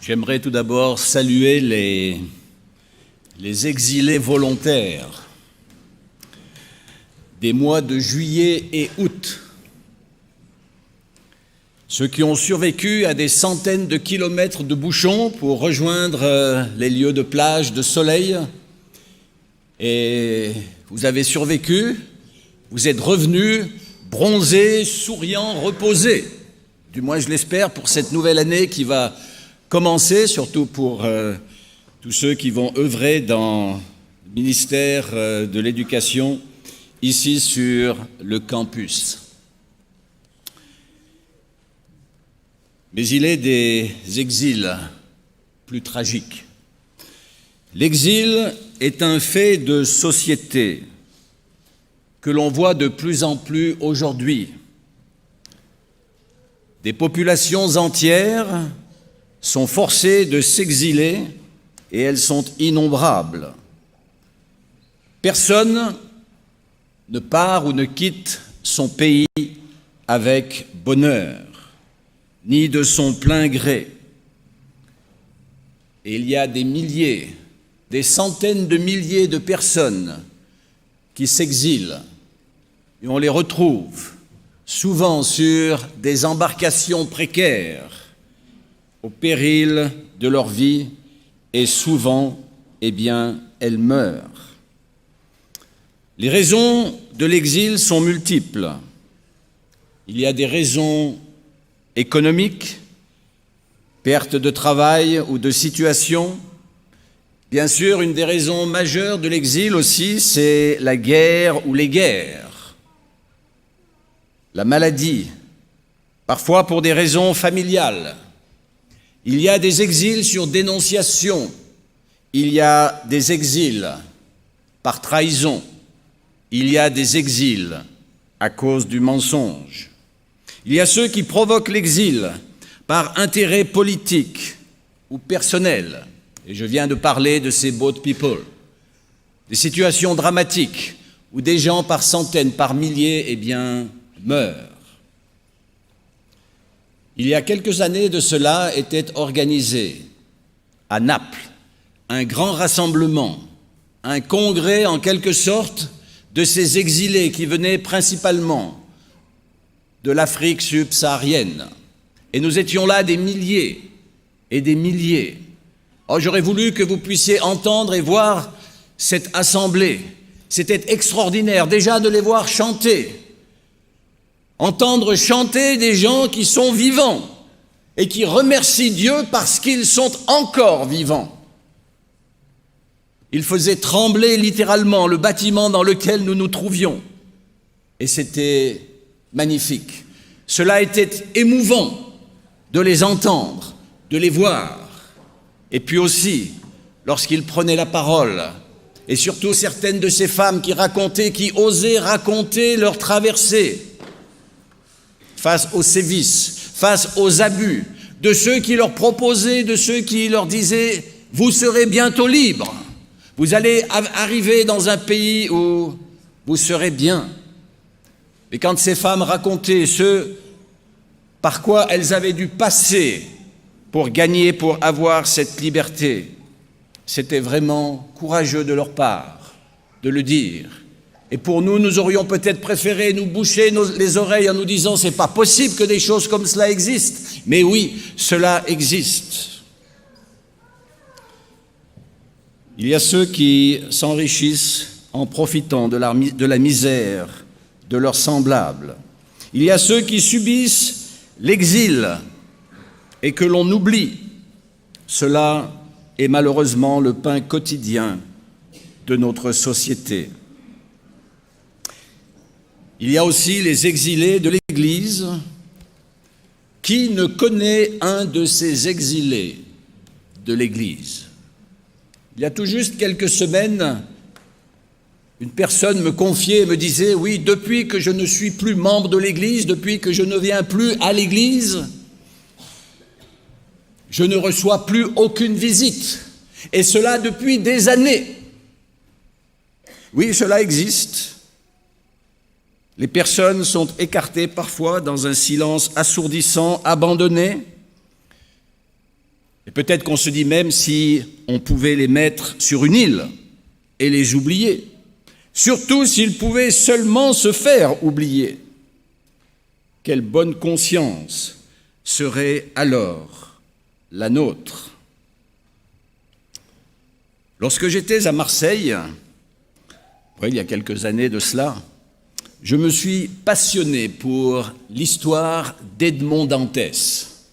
J'aimerais tout d'abord saluer les exilés volontaires des mois de juillet et août, ceux qui ont survécu à des centaines de kilomètres de bouchons pour rejoindre les lieux de plage, de soleil. Et vous avez survécu, vous êtes revenus bronzés, souriants, reposés. Du moins, je l'espère, pour cette nouvelle année qui va commencer, surtout pour tous ceux qui vont œuvrer dans le ministère de l'Éducation, ici sur le campus. Mais il est des exils plus tragiques. L'exil est un fait de société que l'on voit de plus en plus aujourd'hui. Des populations entières sont forcées de s'exiler et elles sont innombrables. Personne ne part ou ne quitte son pays avec bonheur, ni de son plein gré. Et il y a des milliers, des centaines de milliers de personnes qui s'exilent et on les retrouve souvent sur des embarcations précaires au péril de leur vie et souvent, elles meurent. Les raisons de l'exil sont multiples. Il y a des raisons économiques, perte de travail ou de situation. Bien sûr, une des raisons majeures de l'exil aussi, c'est la guerre ou les guerres, la maladie, parfois pour des raisons familiales. Il y a des exils sur dénonciation, il y a des exils par trahison, il y a des exils à cause du mensonge. Il y a ceux qui provoquent l'exil par intérêt politique ou personnel. Et je viens de parler de ces boat people, des situations dramatiques où des gens par centaines, par milliers, meurent. Il y a quelques années de cela était organisé à Naples un grand rassemblement, un congrès en quelque sorte de ces exilés qui venaient principalement de l'Afrique subsaharienne. Et nous étions là des milliers et des milliers. Oh, j'aurais voulu que vous puissiez entendre et voir cette assemblée. C'était extraordinaire déjà de les voir chanter. Entendre chanter des gens qui sont vivants et qui remercient Dieu parce qu'ils sont encore vivants. Ils faisaient trembler littéralement le bâtiment dans lequel nous nous trouvions. Et c'était magnifique. Cela était émouvant de les entendre, de les voir. Et puis aussi, lorsqu'ils prenaient la parole, et surtout certaines de ces femmes qui osaient raconter leur traversée, face aux sévices, face aux abus, de ceux qui leur proposaient, de ceux qui leur disaient « vous serez bientôt libres, vous allez arriver dans un pays où vous serez bien ». Et quand ces femmes racontaient ce par quoi elles avaient dû passer pour gagner, pour avoir cette liberté, c'était vraiment courageux de leur part de le dire. Et pour nous, nous aurions peut-être préféré nous boucher les oreilles en nous disant « c'est pas possible que des choses comme cela existent ». Mais oui, cela existe. Il y a ceux qui s'enrichissent en profitant de la misère de leurs semblables. Il y a ceux qui subissent l'exil et que l'on oublie. Cela est malheureusement le pain quotidien de notre société. Il y a aussi les exilés de l'Église. Qui ne connaît un de ces exilés de l'Église? Il y a tout juste quelques semaines, une personne me confiait et me disait « Oui, depuis que je ne suis plus membre de l'Église, depuis que je ne viens plus à l'Église, je ne reçois plus aucune visite. Et cela depuis des années. » Oui, cela existe. Les personnes sont écartées parfois dans un silence assourdissant, abandonnées. Et peut-être qu'on se dit même si on pouvait les mettre sur une île et les oublier, surtout s'ils pouvaient seulement se faire oublier. Quelle bonne conscience serait alors la nôtre? Lorsque j'étais à Marseille, il y a quelques années de cela, je me suis passionné pour l'histoire d'Edmond Dantès.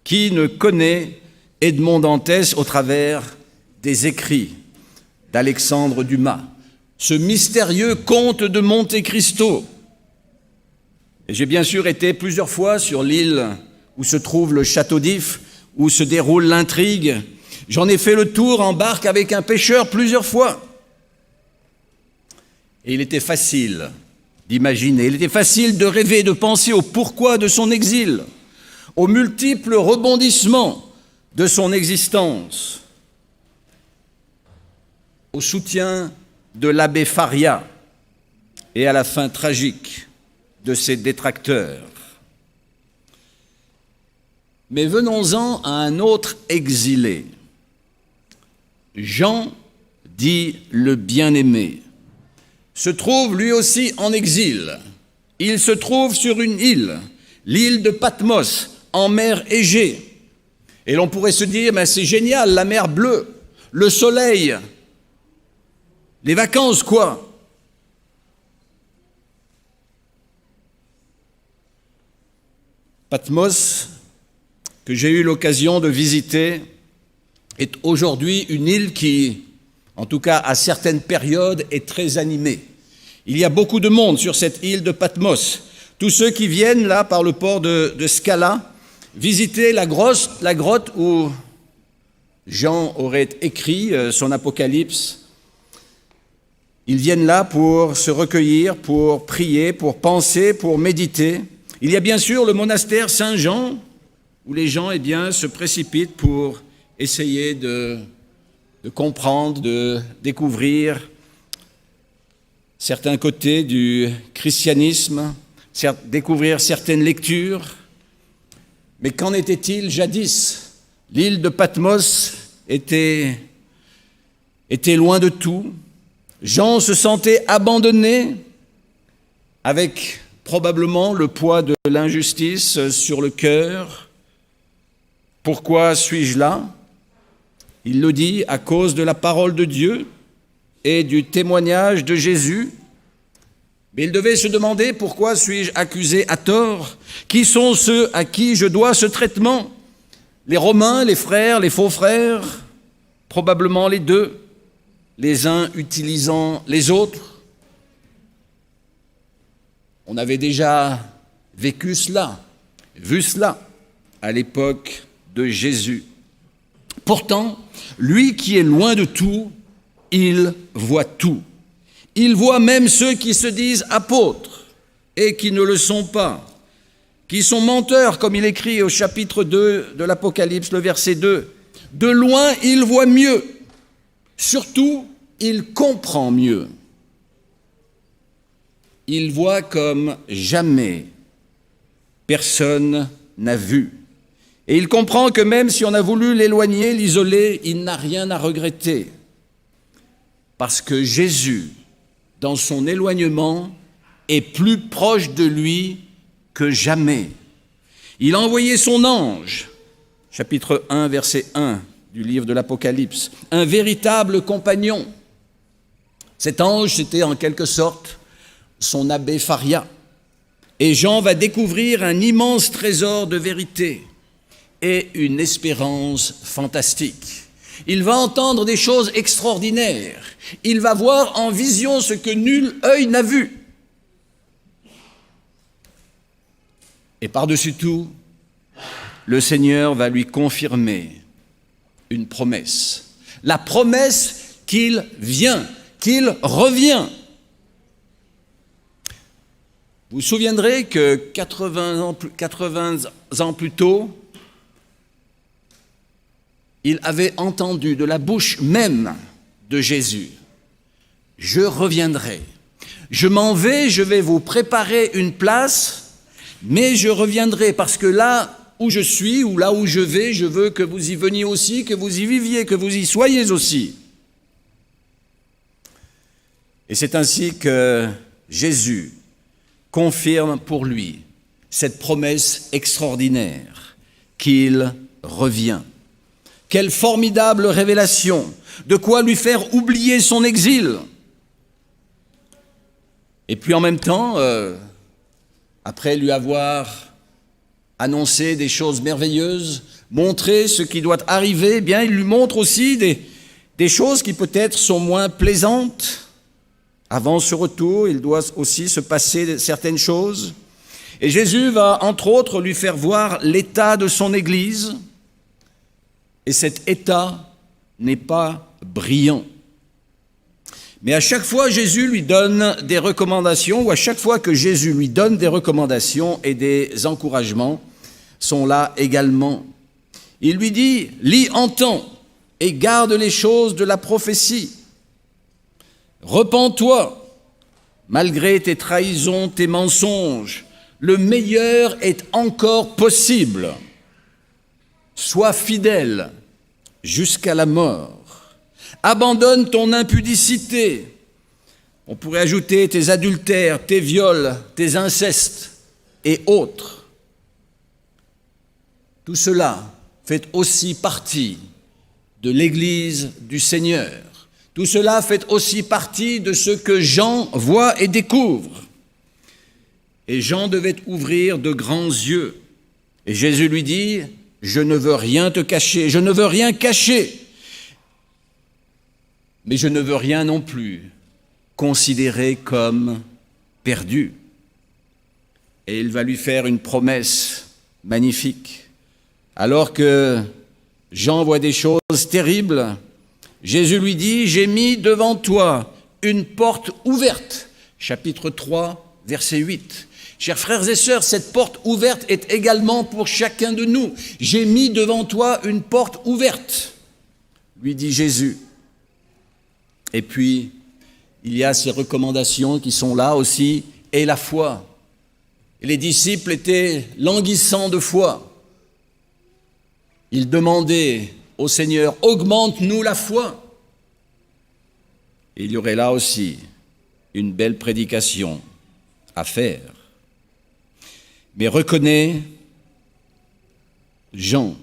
Qui ne connaît Edmond Dantès au travers des écrits d'Alexandre Dumas, ce mystérieux comte de Monte Cristo? Et j'ai bien sûr été plusieurs fois sur l'île où se trouve le château d'If, où se déroule l'intrigue. J'en ai fait le tour en barque avec un pêcheur plusieurs fois. Et il était facile d'imaginer, il était facile de rêver, de penser au pourquoi de son exil, aux multiples rebondissements de son existence, au soutien de l'abbé Faria et à la fin tragique de ses détracteurs. Mais venons-en à un autre exilé, Jean, dit le bien-aimé, se trouve lui aussi en exil. Il se trouve sur une île, l'île de Patmos, en mer Égée. Et l'on pourrait se dire, mais c'est génial, la mer bleue, le soleil, les vacances, quoi. Patmos, que j'ai eu l'occasion de visiter, est aujourd'hui une île qui, en tout cas à certaines périodes, est très animée. Il y a beaucoup de monde sur cette île de Patmos. Tous ceux qui viennent là par le port de Scala, visiter la grotte où Jean aurait écrit son Apocalypse. Ils viennent là pour se recueillir, pour prier, pour penser, pour méditer. Il y a bien sûr le monastère Saint-Jean, où les gens se précipitent pour essayer de comprendre, de découvrir certains côtés du christianisme, découvrir certaines lectures. Mais qu'en était-il jadis? L'île de Patmos était loin de tout. Jean se sentait abandonné, avec probablement le poids de l'injustice sur le cœur. Pourquoi suis-je là? Il le dit à cause de la parole de Dieu et du témoignage de Jésus. Mais il devait se demander, pourquoi suis-je accusé à tort? Qui sont ceux à qui je dois ce traitement? Les Romains, les frères, les faux frères? Probablement les deux, les uns utilisant les autres. On avait déjà vécu cela, vu cela à l'époque de Jésus. Pourtant, lui qui est loin de tout, il voit tout. Il voit même ceux qui se disent apôtres et qui ne le sont pas, qui sont menteurs, comme il écrit au chapitre 2 de l'Apocalypse, le verset 2. De loin, il voit mieux. Surtout, il comprend mieux. Il voit comme jamais personne n'a vu. Et il comprend que même si on a voulu l'éloigner, l'isoler, il n'a rien à regretter. Parce que Jésus, dans son éloignement, est plus proche de lui que jamais. Il a envoyé son ange, chapitre 1, verset 1 du livre de l'Apocalypse, un véritable compagnon. Cet ange, c'était en quelque sorte son abbé Faria. Et Jean va découvrir un immense trésor de vérité et une espérance fantastique. Il va entendre des choses extraordinaires. Il va voir en vision ce que nul œil n'a vu. Et par-dessus tout, le Seigneur va lui confirmer une promesse. La promesse qu'il vient, qu'il revient. Vous vous souviendrez que 80 ans plus tôt, il avait entendu de la bouche même de Jésus, « Je reviendrai, je m'en vais, je vais vous préparer une place, mais je reviendrai parce que là où je suis ou là où je vais, je veux que vous y veniez aussi, que vous y viviez, que vous y soyez aussi. Et c'est ainsi que Jésus confirme pour lui cette promesse extraordinaire qu'il revient. Quelle formidable révélation! De quoi lui faire oublier son exil. Et puis en même temps, après lui avoir annoncé des choses merveilleuses, montré ce qui doit arriver, eh bien il lui montre aussi des choses qui peut-être sont moins plaisantes. Avant ce retour, il doit aussi se passer certaines choses. Et Jésus va, entre autres, lui faire voir l'état de son Église. Et cet état n'est pas brillant. Mais à chaque fois, Jésus lui donne des recommandations, ou à chaque fois que Jésus lui donne des recommandations et des encouragements, sont là également. Il lui dit, lis, entends et garde les choses de la prophétie. Repens-toi, malgré tes trahisons, tes mensonges, le meilleur est encore possible. Sois fidèle jusqu'à la mort. Abandonne ton impudicité. On pourrait ajouter tes adultères, tes viols, tes incestes et autres. Tout cela fait aussi partie de l'Église du Seigneur. Tout cela fait aussi partie de ce que Jean voit et découvre. Et Jean devait ouvrir de grands yeux. Et Jésus lui dit, je ne veux rien te cacher, je ne veux rien cacher. Mais je ne veux rien non plus considérer comme perdu. Et il va lui faire une promesse magnifique. Alors que Jean voit des choses terribles, Jésus lui dit, j'ai mis devant toi une porte ouverte. Chapitre 3, verset 8. Chers frères et sœurs, cette porte ouverte est également pour chacun de nous. J'ai mis devant toi une porte ouverte, lui dit Jésus. Et puis, il y a ces recommandations qui sont là aussi, et la foi. Et les disciples étaient languissants de foi. Ils demandaient au Seigneur, augmente-nous la foi. Et il y aurait là aussi une belle prédication à faire. Mais reconnais, Jean,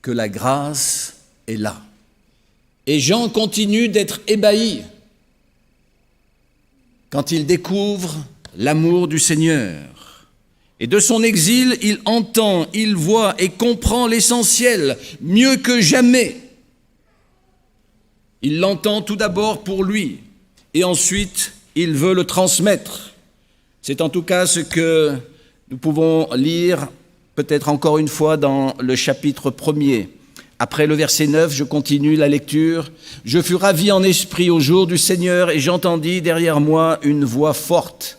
que la grâce est là. Et Jean continue d'être ébahi quand il découvre l'amour du Seigneur. Et de son exil, il entend, il voit et comprend l'essentiel, mieux que jamais. Il l'entend tout d'abord pour lui, et ensuite, il veut le transmettre. C'est en tout cas ce que nous pouvons lire, peut-être encore une fois, dans le chapitre 1er. Après le verset 9, je continue la lecture. « Je fus ravi en esprit au jour du Seigneur, et j'entendis derrière moi une voix forte,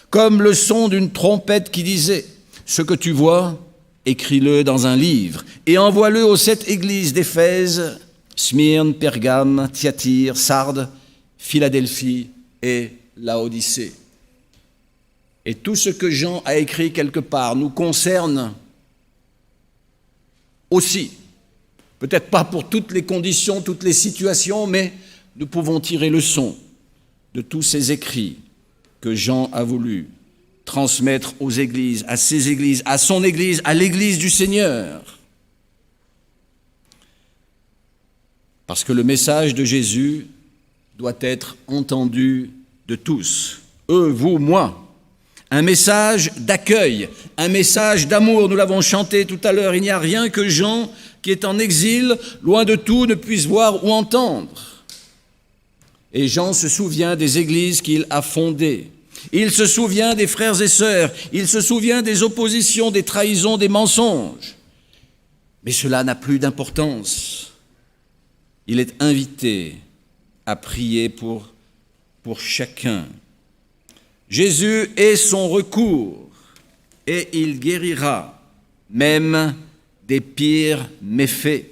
comme le son d'une trompette qui disait, « Ce que tu vois, écris-le dans un livre, et envoie-le aux 7 églises d'Éphèse, Smyrne, Pergame, Thyatire, Sardes, Philadelphie et Laodicée. » Et tout ce que Jean a écrit quelque part nous concerne aussi. Peut-être pas pour toutes les conditions, toutes les situations, mais nous pouvons tirer leçon de tous ces écrits que Jean a voulu transmettre aux églises, à ses églises, à son église, à l'église du Seigneur. Parce que le message de Jésus doit être entendu de tous, eux, vous, moi. Un message d'accueil, un message d'amour, nous l'avons chanté tout à l'heure. Il n'y a rien que Jean, qui est en exil, loin de tout, ne puisse voir ou entendre. Et Jean se souvient des églises qu'il a fondées. Il se souvient des frères et sœurs. Il se souvient des oppositions, des trahisons, des mensonges. Mais cela n'a plus d'importance. Il est invité à prier pour chacun. Jésus est son recours et il guérira même des pires méfaits.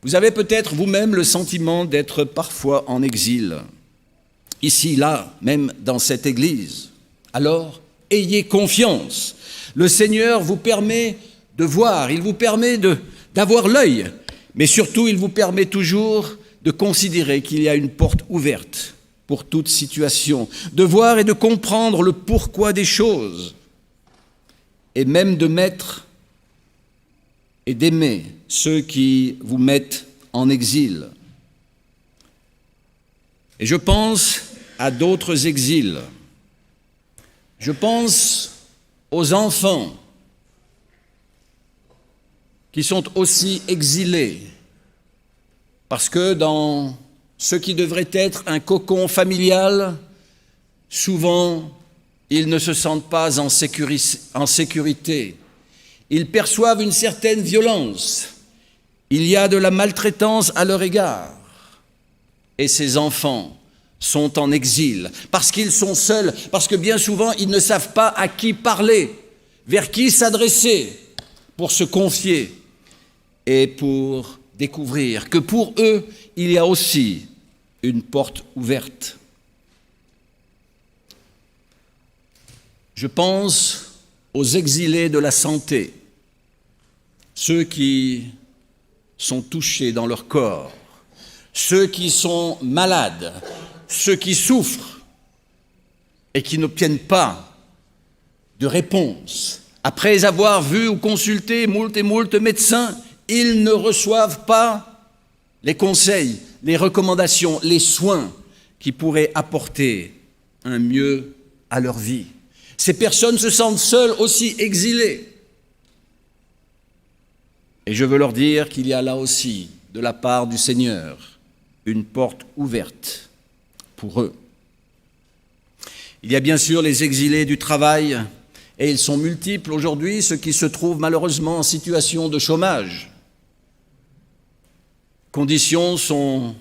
Vous avez peut-être vous-même le sentiment d'être parfois en exil, ici, là, même dans cette église. Alors, ayez confiance. Le Seigneur vous permet de voir, il vous permet d'avoir l'œil, mais surtout il vous permet toujours de considérer qu'il y a une porte ouverte pour toute situation, de voir et de comprendre le pourquoi des choses, et même de mettre et d'aimer ceux qui vous mettent en exil. Et je pense à d'autres exils. Je pense aux enfants qui sont aussi exilés, parce que dans ce qui devrait être un cocon familial, souvent, ils ne se sentent pas en sécurité. Ils perçoivent une certaine violence. Il y a de la maltraitance à leur égard. Et ces enfants sont en exil, parce qu'ils sont seuls, parce que bien souvent, ils ne savent pas à qui parler, vers qui s'adresser pour se confier et pour découvrir que pour eux, il y a aussi une porte ouverte. Je pense aux exilés de la santé, ceux qui sont touchés dans leur corps, ceux qui sont malades, ceux qui souffrent et qui n'obtiennent pas de réponse. Après avoir vu ou consulté moult et moult médecins, ils ne reçoivent pas les conseils, les recommandations, les soins qui pourraient apporter un mieux à leur vie. Ces personnes se sentent seules, aussi exilées. Et je veux leur dire qu'il y a là aussi, de la part du Seigneur, une porte ouverte pour eux. Il y a bien sûr les exilés du travail, et ils sont multiples aujourd'hui, ceux qui se trouvent malheureusement en situation de chômage. Les conditions sont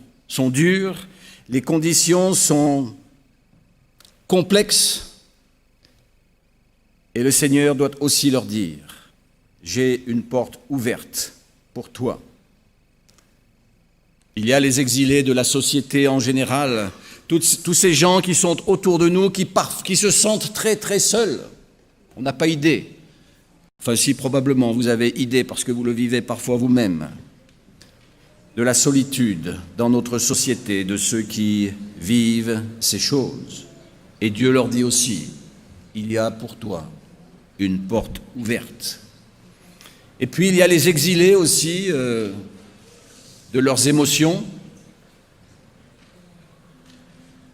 dures, les conditions sont complexes, et le Seigneur doit aussi leur dire, j'ai une porte ouverte pour toi. Il y a les exilés de la société en général, tous ces gens qui sont autour de nous, qui se sentent très très seuls. On n'a pas idée. Enfin si, probablement, vous avez idée parce que vous le vivez parfois vous-même. De la solitude dans notre société, de ceux qui vivent ces choses. Et Dieu leur dit aussi, il y a pour toi une porte ouverte. Et puis il y a les exilés aussi de leurs émotions.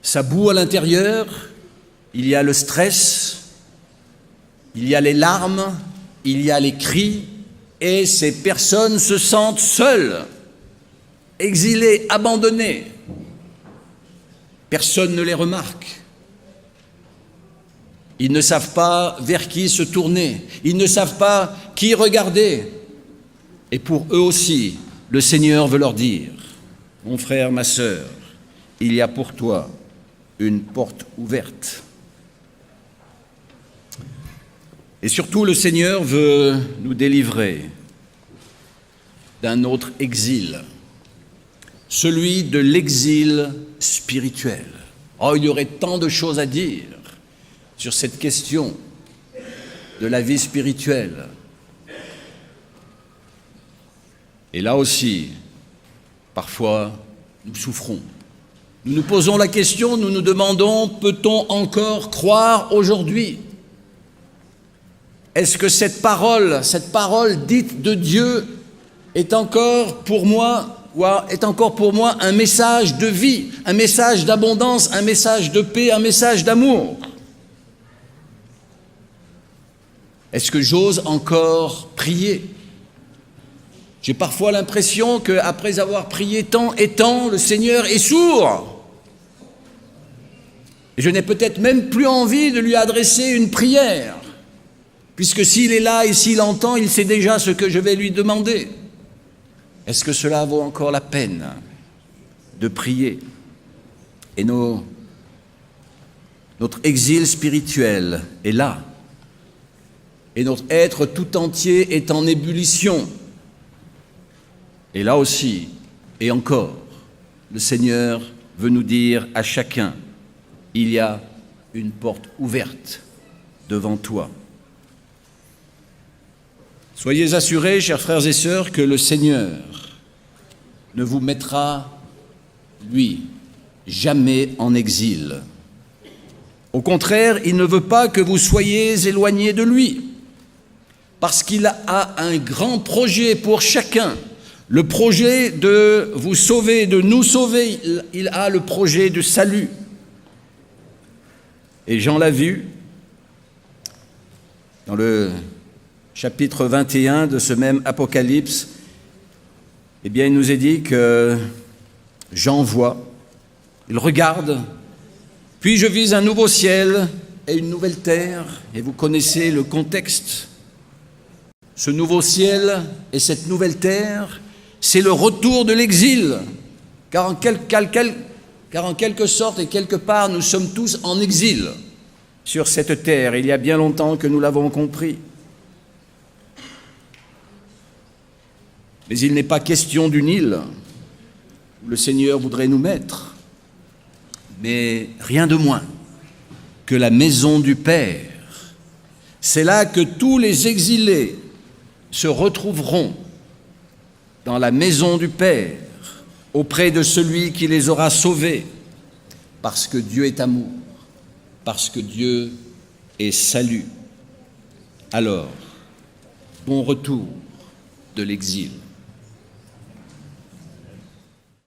Ça bout à l'intérieur, il y a le stress, il y a les larmes, il y a les cris, et ces personnes se sentent seules, exilées, abandonnées. Personne ne les remarque. Ils ne savent pas vers qui se tourner, ils ne savent pas qui regarder. Et pour eux aussi, le Seigneur veut leur dire, mon frère, ma sœur, il y a pour toi une porte ouverte. Et surtout, le Seigneur veut nous délivrer d'un autre exil, celui de l'exil spirituel. Oh, il y aurait tant de choses à dire sur cette question de la vie spirituelle. Et là aussi, parfois, nous souffrons. Nous nous posons la question, nous nous demandons, peut-on encore croire aujourd'hui ? Est-ce que cette parole dite de Dieu est encore pour moi un message de vie, un message d'abondance, un message de paix, un message d'amour ? Est-ce que j'ose encore prier ? J'ai parfois l'impression qu'après avoir prié tant et tant, le Seigneur est sourd. Et je n'ai peut-être même plus envie de lui adresser une prière, puisque s'il est là et s'il entend, il sait déjà ce que je vais lui demander. Est-ce que cela vaut encore la peine de prier ? Et notre exil spirituel est là. Et notre être tout entier est en ébullition. Et là aussi, et encore, le Seigneur veut nous dire à chacun, il y a une porte ouverte devant toi. Soyez assurés, chers frères et sœurs, que le Seigneur ne vous mettra, lui, jamais en exil. Au contraire, il ne veut pas que vous soyez éloignés de lui, parce qu'il a un grand projet pour chacun. Le projet de vous sauver, de nous sauver, il a le projet de salut. Et Jean l'a vu dans le chapitre 21 de ce même Apocalypse. Eh bien, il nous est dit que Jean voit, il regarde, puis je vis un nouveau ciel et une nouvelle terre, et vous connaissez le contexte. Ce nouveau ciel et cette nouvelle terre, c'est le retour de l'exil, car en quelque sorte et quelque part, nous sommes tous en exil sur cette terre. Il y a bien longtemps que nous l'avons compris. Mais il n'est pas question d'une île où le Seigneur voudrait nous mettre, mais rien de moins que la maison du Père. C'est là que tous les exilés se retrouveront, dans la maison du Père, auprès de celui qui les aura sauvés, parce que Dieu est amour, parce que Dieu est salut. Alors, bon retour de l'exil.